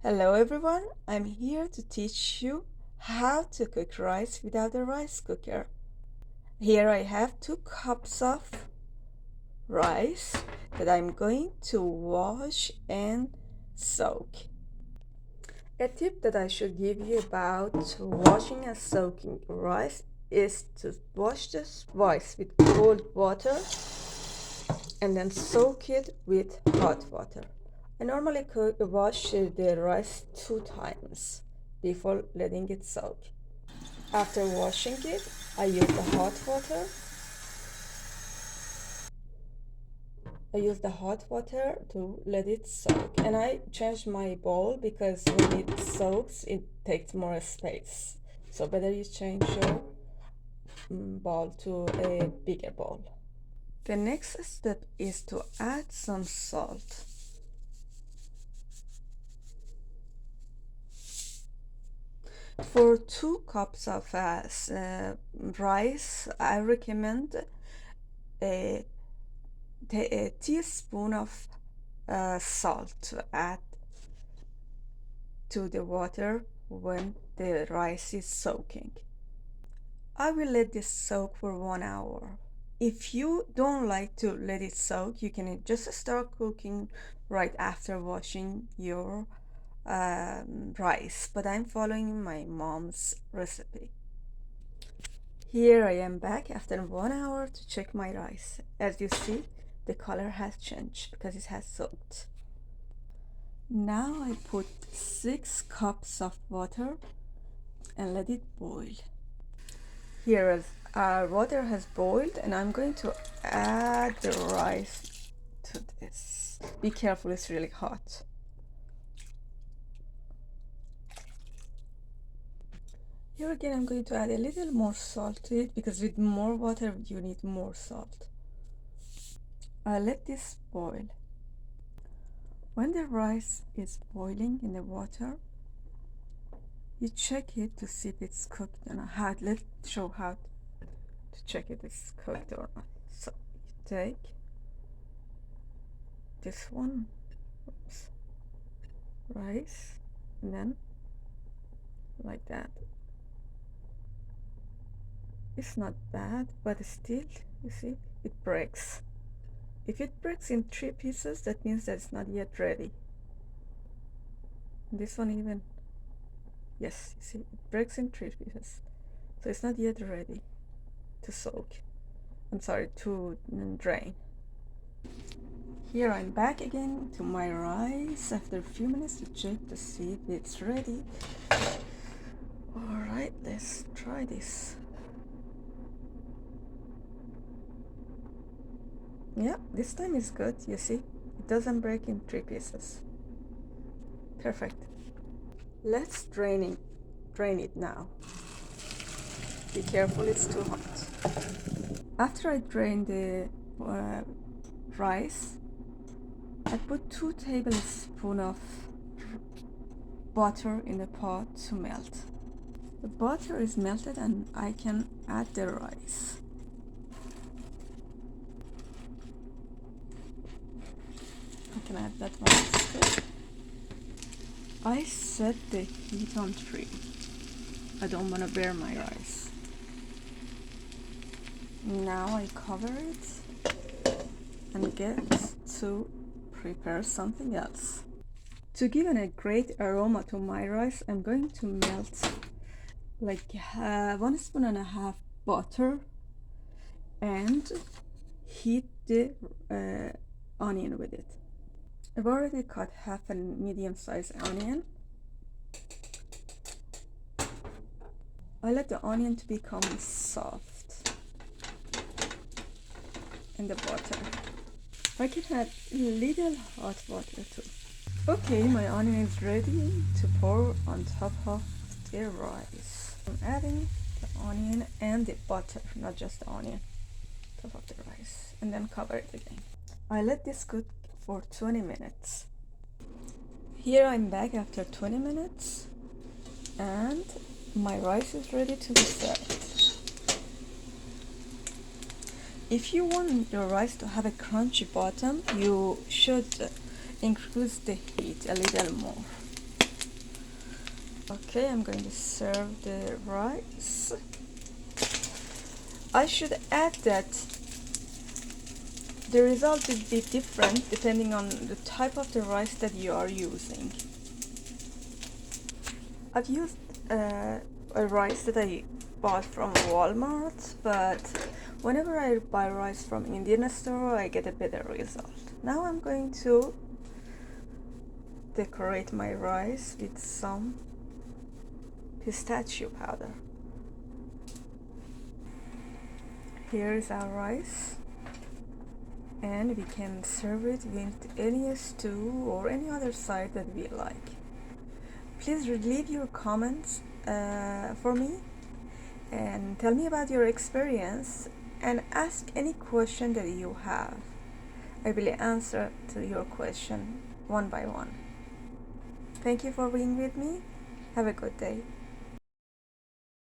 Hello everyone, I'm here to teach you how to cook rice without a rice cooker. Here I have 2 cups of rice that I'm going to wash and soak. A tip that I should give you about washing and soaking rice is to wash this rice with cold water and then soak it with hot water. I normally wash the rice 2 times before letting it soak. After washing it, I use the hot water. To let it soak, and I change my bowl because when it soaks, it takes more space. So better you change your bowl to a bigger bowl. The next step is to add some salt. For 2 cups of rice, I recommend a teaspoon of salt to add to the water when the rice is soaking. I will let this soak for 1 hour. If you don't like to let it soak, you can just start cooking right after washing your rice, but I'm following my mom's recipe. Here I am back after 1 hour to check my rice. As you see, the color has changed because it has soaked. Now I put 6 cups of water and let it boil. Here as our water has boiled, and I'm going to add the rice to this. Be careful, it's really hot. Here again, I'm going to add a little more salt to it because with more water, you need more salt. I let this boil. When the rice is boiling in the water, you check it to see if it's cooked or not. Let's show how to check if it's cooked or not. So you take this one, rice, and then like that. It's not bad, but still, you see, it breaks. If it breaks in 3 pieces, that means that it's not yet ready. This one even, yes, you see, it breaks in 3 pieces. So it's not yet ready to soak. I'm sorry, to drain. Here I'm back again to my rice after a few minutes to check to see if it's ready. Alright, let's try this. Yeah, this time is good, you see? It doesn't break in 3 pieces. Perfect. Let's drain it now. Be careful, it's too hot. After I drain the rice, I put 2 tablespoons of butter in the pot to melt. The butter is melted and I can add the rice. I can add that one instead. I set the heat on 3. I don't want to burn my rice. Now I cover it and get to prepare something else. To give a great aroma to my rice, I'm going to melt like 1.5 spoons butter and heat the onion with it. I've already cut half a medium-sized onion. I let the onion to become soft in the butter. I can add a little hot water too. Okay, my onion is ready to pour on top of the rice. I'm adding the onion and the butter, not just the onion, top of the rice, and then cover it again. I let this cook for 20 minutes. Here I'm back after 20 minutes and my rice is ready to be served. If you want your rice to have a crunchy bottom, you should increase the heat a little more. Okay, I'm going to serve the rice. I should add that the result will be different depending on the type of the rice that you are using. I've used a rice that I bought from Walmart, but whenever I buy rice from Indian store, I get a better result. Now I'm going to decorate my rice with some pistachio powder. Here is our rice, and we can serve it with any stew or any other side that we like. Please leave your comments for me and tell me about your experience and ask any question that you have. I will answer to your question one by one. Thank you for being with me. Have a good day.